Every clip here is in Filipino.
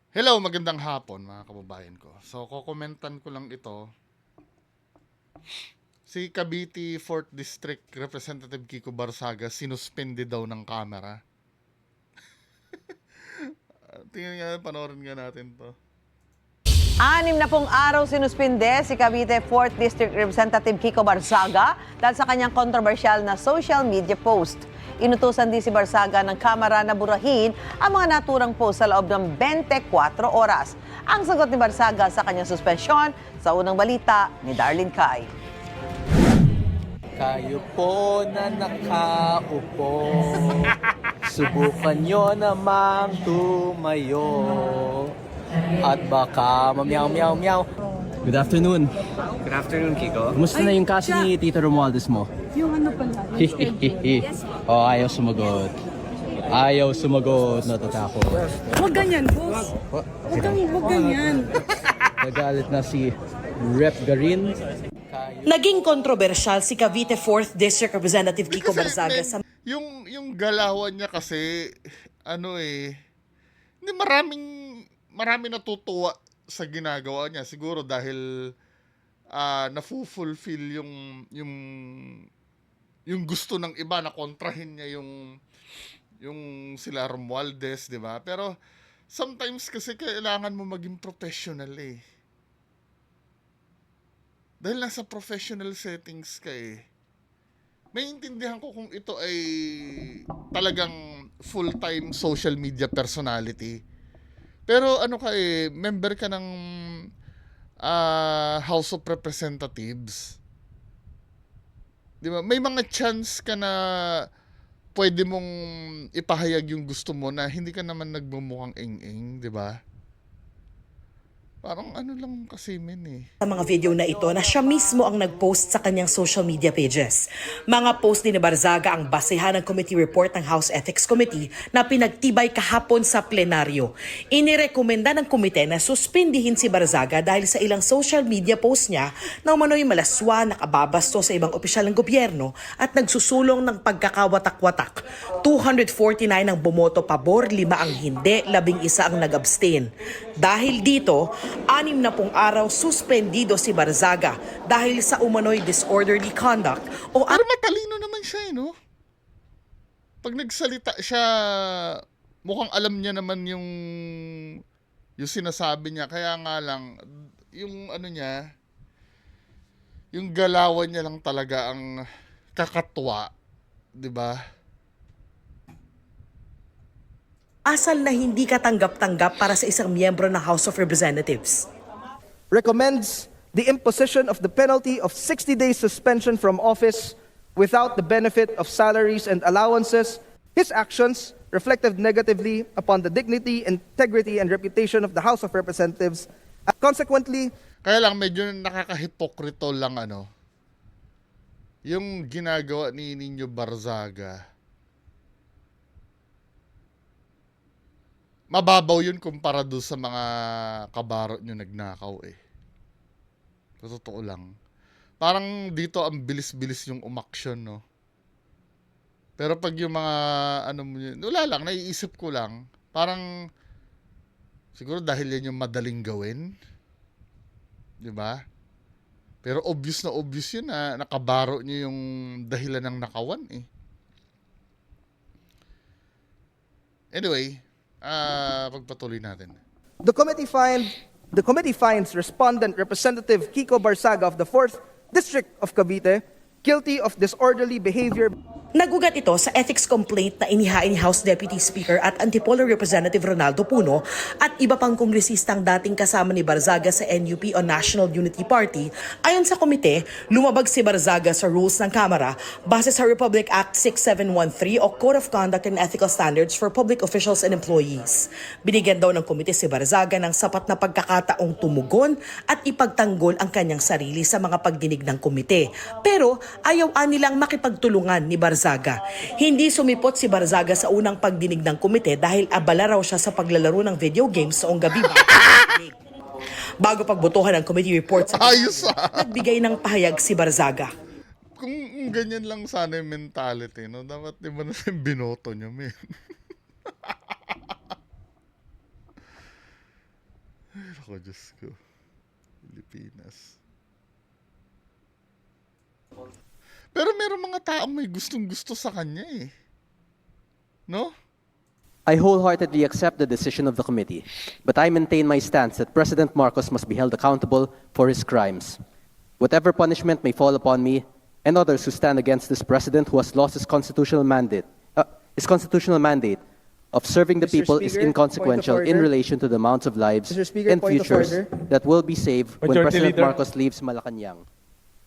Hello, magandang hapon mga kababayan ko. So, kokomentan ko lang ito. Si Cavite 4th District Representative Kiko Barsaga sinuspende daw ng kamera. Tingnan nga, panoorin nga natin to. 60 araw sinuspinde si Cavite 4th District Representative Kiko Barsaga dahil sa kanyang kontrobersyal na social media post. Inutusan din si Barsaga ng Kamara na burahin ang mga naturang post sa loob ng 24 oras. Ang sagot ni Barsaga sa kanyang suspensyon sa unang balita ni Darlene Kai. Kayo po na nakaupo, subukan nyo namang tumayo. At baka mamyaw-meow-meow. Good afternoon. Good afternoon, Kiko. Kumusta na yung kaso ni Tito Romualdez mo? Yung ano pala? Oh, ayaw sumagot. Ayaw sumagot, natatakot. Huwag ganyan, boss. Huwag ganyan. Nagalit na si Rep Garin. Naging kontrobersyal si Cavite 4th District Representative Kiko Kasi, Barzaga sa yung galawan niya kasi, hindi marami natutuwa sa ginagawa niya. Siguro dahil nafu-fulfill yung gusto ng iba na kontrahin niya yung sila Romualdez, di ba? Pero sometimes kasi kailangan mo maging professional eh. Dahil nasa professional settings ka eh. Maintindihan ko kung ito ay talagang full-time social media personality. Pero member ka ng House of Representatives. Di ba? May mga chance ka na pwede mong ipahayag yung gusto mo na hindi ka naman nagmumukhang ing-ing, di ba? Parang lang kasi eh. mga video na ito na siya mismo ang nag-post sa kanyang social media pages. Mga post ni Barzaga ang basehan ng committee report ng House Ethics Committee na pinagtibay kahapon sa plenaryo. Inirekomenda ng komite na suspindihin si Barzaga dahil sa ilang social media post niya na umano'y malaswa, nakababasto sa ibang opisyal ng gobyerno at nagsusulong ng pagkakawatak-watak. 249 ang bumoto pabor, 5 ang hindi, 11 ang nag-abstain. Dahil dito, 60 araw suspendido si Barzaga dahil sa umano'y disorderly conduct o Pero matalino naman siya no? Pag nagsalita siya, mukhang alam niya naman yung sinasabi niya. Kaya nga lang, yung niya, yung galawan niya lang talaga ang kakatwa. Di ba? asal na hindi katanggap-tanggap para sa isang miyembro ng House of Representatives. Recommends the imposition of the penalty of 60 days suspension from office without the benefit of salaries and allowances. His actions reflected negatively upon the dignity, integrity, and reputation of the House of Representatives. And consequently, Kaya lang medyo nakakahipokrito lang yung ginagawa ni Nino Barzaga. Mababaw yun kumpara doon sa mga kabaro nyo nagnakaw eh. Totoo lang. Parang dito ang bilis-bilis yung umaksyon, no? Pero pag yung mga, wala lang, naiisip ko lang. Parang, siguro dahil yan yung madaling gawin. Di ba? Pero obvious yun na nakabaro nyo yung dahilan ng nakawan eh. Anyway, pagpatuloy natin. the committee finds respondent Representative Kiko Barzaga of the 4th District of Cavite guilty of disorderly behavior. Nagugat ito sa ethics complaint na inihain ni House Deputy Speaker at Antipolo Representative Ronaldo Puno at iba pang kongresistang dating kasama ni Barzaga sa NUP o National Unity Party. Ayon sa komite, lumabag si Barzaga sa rules ng Kamara base sa Republic Act 6713 o Code of Conduct and Ethical Standards for Public Officials and Employees. Binigyan daw ng komite si Barzaga ng sapat na pagkakataong tumugon at ipagtanggol ang kanyang sarili sa mga pagdinig ng komite. Pero ayaw nilang makipagtulungan ni Barzaga. Hindi sumipot si Barzaga sa unang pagdinig ng komite dahil abala raw siya sa paglalaro ng video games noong gabi bago pagbotohan ng committee report sa nagbigay ng pahayag si Barzaga. Kung ganyan lang sana yung mentality, no? Dapat di ba na binoto nyo, men? Ay, ako, Diyos ko. Pilipinas. Pero meron mga taong may gustong-gusto sa kanya eh. No? I wholeheartedly accept the decision of the committee, but I maintain my stance that President Marcos must be held accountable for his crimes. Whatever punishment may fall upon me and others who stand against this president who has lost his constitutional mandate of serving the Mr. people is Speaker, inconsequential point of in order. relation to the amounts of lives Mr. Speaker, and point of futures order. that will be saved when Majority President Leader. Marcos leaves Malacanang.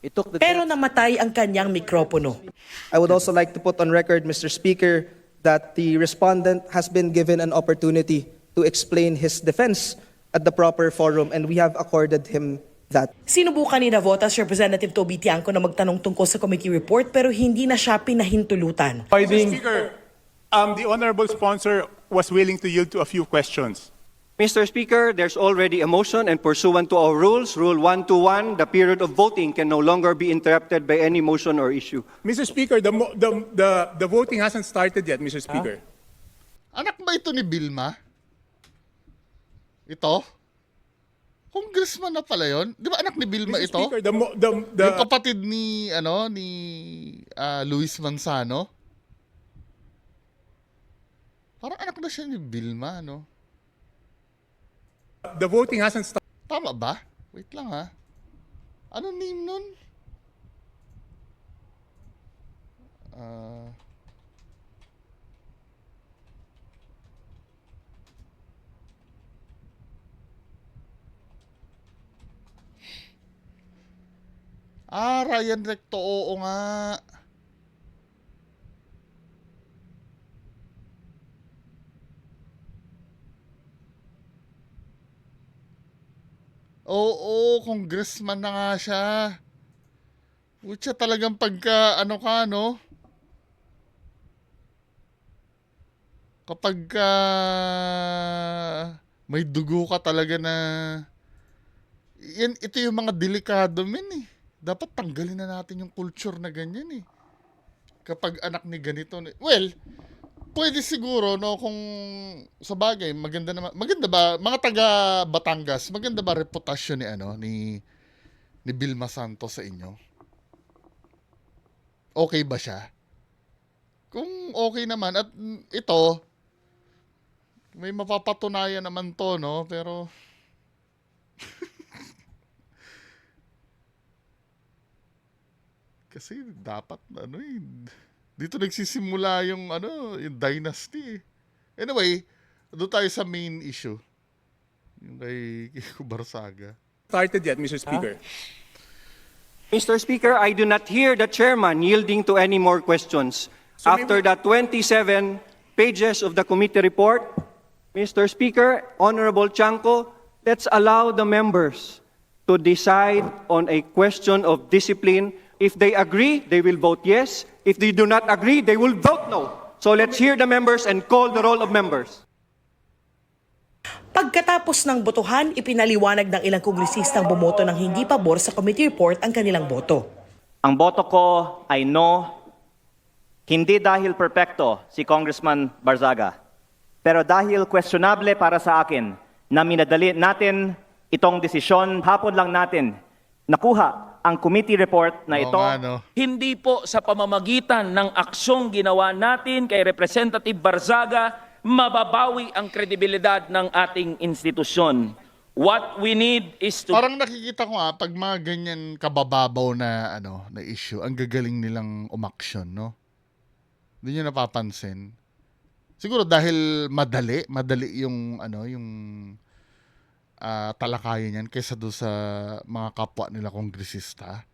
It took the Pero namatay ang kanyang mikropono. I would also like to put on record, Mr. Speaker, that the respondent has been given an opportunity to explain his defense at the proper forum, and we have accorded him that. Sinubukan ni Navotas Representative Toby Tiangco na magtanong tungkol sa committee report pero hindi na siya pinahintulutan. Speaker, the honorable sponsor was willing to yield to a few questions. Mr. Speaker, there's already a motion and pursuant to our rules, Rule 121, the period of voting can no longer be interrupted by any motion or issue. Mr. Speaker, the voting hasn't started yet, Mr. Speaker. Anak ba ito ni Vilma? Ito? Congressman na pala yun? Di ba anak ni Vilma Mr. ito? Speaker, Yung kapatid ni, Luis Manzano? Parang anak na siya ni Vilma, no? the voting hasn't started. Tama ba? Wait lang ha. Ano name nun? Ryan Recto, oo nga. Oo, congressman na nga siya. Putya talagang pagka, no? Kapag may dugo ka talaga na... Ito yung mga delikado, men eh. Dapat tanggalin na natin yung culture na ganyan eh. Kapag anak ni ganito. Well, pwede siguro, no, kung sa bagay, maganda ba, mga taga Batangas, maganda ba reputasyon ni Vilma Santos sa inyo? Okay ba siya? Kung okay naman, at ito, may mapapatunayan naman to, no, pero... Kasi dapat, dito nagsisimula yung dynasty. Anyway, doon tayo sa main issue. Yung kay Kiko Barsaga. Started yet, Mr. Speaker. Mr. Speaker, I do not hear the chairman yielding to any more questions. After the 27 pages of the committee report, Mr. Speaker, Honorable Tiangco, let's allow the members to decide on a question of discipline. If they agree, they will vote yes. If they do not agree, they will vote no. So let's hear the members and call the roll of members. Pagkatapos ng botohan, ipinaliwanag ng ilang kongresistang bumoto ng hindi pabor sa committee report ang kanilang boto. Ang boto ko ay no, hindi dahil perpekto si Congressman Barzaga, pero dahil questionable para sa akin na minadali natin itong desisyon, hapon lang natin nakuha ang committee report na ito. Hindi po sa pamamagitan ng aksyong ginawa natin kay Representative Barzaga, mababawi ang kredibilidad ng ating institusyon. What we need is to... Parang nakikita ko pag mga ganyan kabababaw na, na issue, ang gagaling nilang umaksyon, no? Hindi nyo napapansin. Siguro dahil madali yung, yung talakayan yan kaysa doon sa mga kapwa nila kongresista.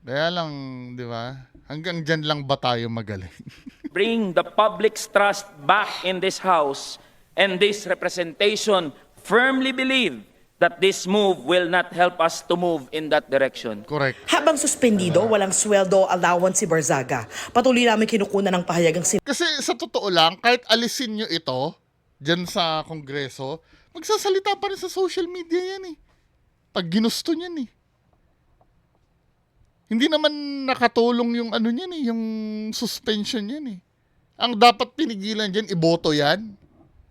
Kaya lang, di ba? Hanggang dyan lang ba tayo magaling? bring the public's trust back in this House, and this representation firmly believe that this move will not help us to move in that direction. Correct. Habang suspendido, walang sweldo allowance si Barzaga. Patuloy namin kinukunan ng pahayagang Kasi sa totoo lang, kahit alisin nyo ito, dyan sa Kongreso, magsasalita pa rin sa social media yan eh. Pag ginusto niyan eh. Hindi naman nakatulong yung niyan eh, yung suspension yan eh. Ang dapat pinigilan dyan, iboto yan.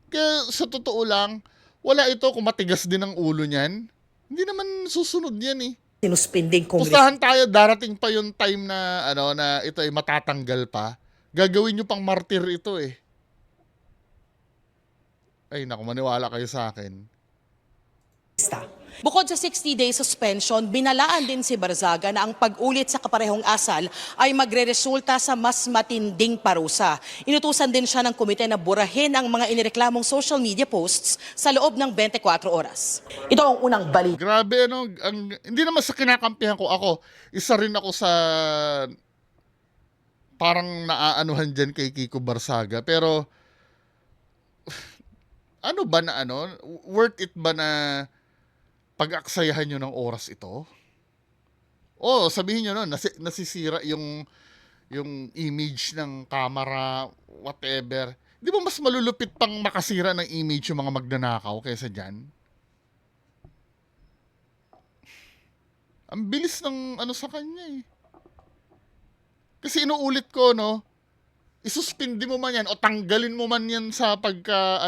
Kaya sa totoo lang, wala ito kung matigas din ang ulo niyan. Hindi naman susunod yan eh. Sinuspinding Pustahan tayo, darating pa yung time na, na ito ay matatanggal pa. Gagawin nyo pang martir ito eh. Ay, naku, maniwala kayo sa akin. Bukod sa 60-day suspension, binalaan din si Barzaga na ang pag-ulit sa kaparehong asal ay magreresulta sa mas matinding parusa. Inutusan din siya ng komite na burahin ang mga inireklamong social media posts sa loob ng 24 oras. Ito ang unang balik. Grabe, hindi naman sa kinakampihan ko ako. Isa rin ako sa parang naaanuhan dyan kay Kiko Barzaga. Pero, ano ba na worth it ba na pag-aksayahan nyo ng oras ito? O, sabihin nyo nasisira yung image ng camera, whatever. Di ba mas malulupit pang makasira ng image yung mga magnanakaw kaysa dyan? Ang bilis ng sa kanya eh. Kasi inuulit ko, isuspindi mo man yan o tanggalin mo man yan sa pagka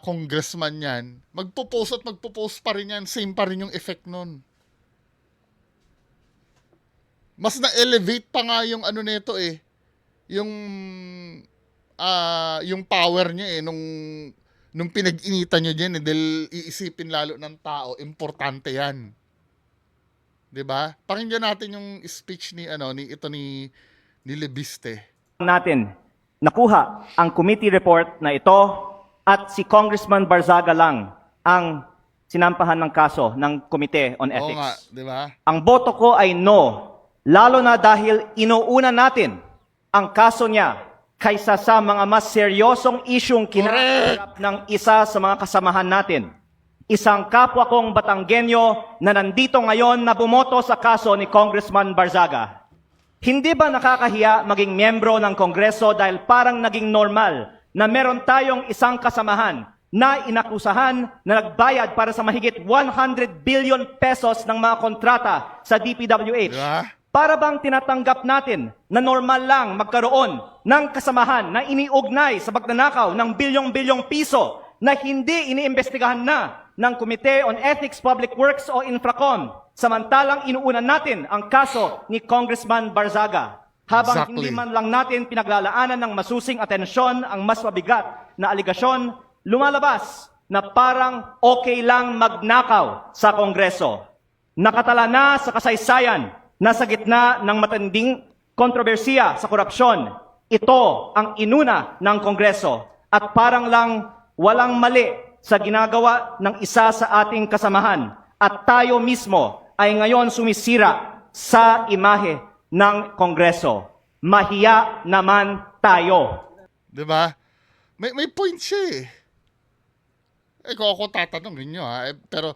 congressman yan, magpo-post pa rin yan, same pa rin yung effect nun. Mas na-elevate pa nga yung nito eh, yung power niya eh, nung pinag-initan nyo dyan eh, dahil iisipin lalo ng tao, importante yan. 'Di ba? Pakinggan natin yung speech ni Lebiste. Natin nakuha ang committee report na ito at si Congressman Barzaga lang ang sinampahan ng kaso ng Committee on Ethics. Oo nga, 'di ba? Ang boto ko ay no, lalo na dahil inuuna natin ang kaso niya kaysa sa mga mas seryosong isyung kinaharap ng isa sa mga kasamahan natin. Isang kapwa kong Batanggenyo na nandito ngayon na bumoto sa kaso ni Congressman Barzaga. Hindi ba nakakahiya maging miyembro ng Kongreso dahil parang naging normal na meron tayong isang kasamahan na inakusahan na nagbayad para sa mahigit 100 billion pesos ng mga kontrata sa DPWH? Diba? Para bang tinatanggap natin na normal lang magkaroon ng kasamahan na iniugnay sa pagnanakaw ng bilyong-bilyong piso na hindi iniimbestigahan na ng Committee on Ethics, Public Works o Infracom, samantalang inuunan natin ang kaso ni Congressman Barzaga. Habang Exactly. hindi man lang natin pinaglalaanan ng masusing atensyon ang mas mabigat na aligasyon, lumalabas na parang okay lang magnakaw sa Kongreso. Nakatala na sa kasaysayan na sa gitna ng matinding kontrobersiya sa korupsyon, ito ang inuna ng Kongreso at parang lang walang mali sa ginagawa ng isa sa ating kasamahan at tayo mismo ay ngayon sumisira sa imahe ng Kongreso. Mahiya naman tayo. 'Di ba? May point siya eh. Kung ako tatanungin nyo pero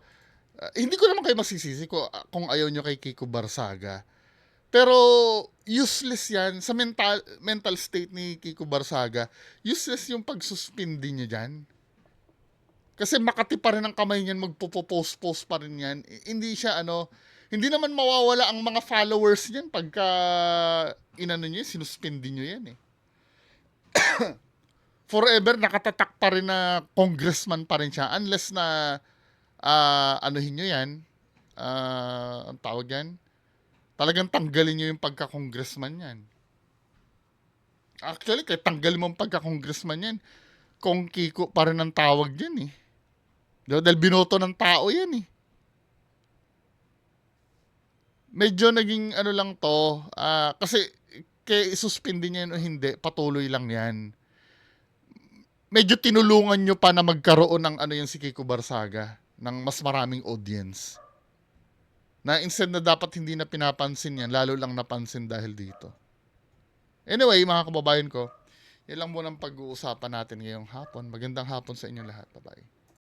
hindi ko naman kayo masisisi kung ayaw nyo kay Kiko Barzaga. Pero useless yan sa mental state ni Kiko Barzaga. Useless yung pagsuspindi nyo dyan. Kasi makati pa rin ang kamay niyan, magpo-post pa rin yan. Hindi siya hindi naman mawawala ang mga followers niyan pagka nyo, sinuspindi nyo yan eh. Forever nakatatak pa rin na congressman pa rin siya unless na anuhin nyo yan, ang tawag yan, talagang tanggalin nyo yung pagka-congressman yan. Actually, kahit tanggalin mo yung pagka-congressman yan, Kong Kiko pa rin ang tawag yan eh. Diba? Dahil binoto ng tao yan eh. Medyo naging lang to, kasi kaya isuspindi niya o hindi, patuloy lang yan. Medyo tinulungan nyo pa na magkaroon ng yung si Kiko Barzaga, ng mas maraming audience. Na instead na dapat hindi na pinapansin yan, lalo lang napansin dahil dito. Anyway, mga kababayan ko, yan lang muna ang pag-uusapan natin ngayong hapon. Magandang hapon sa inyong lahat. Bye-bye.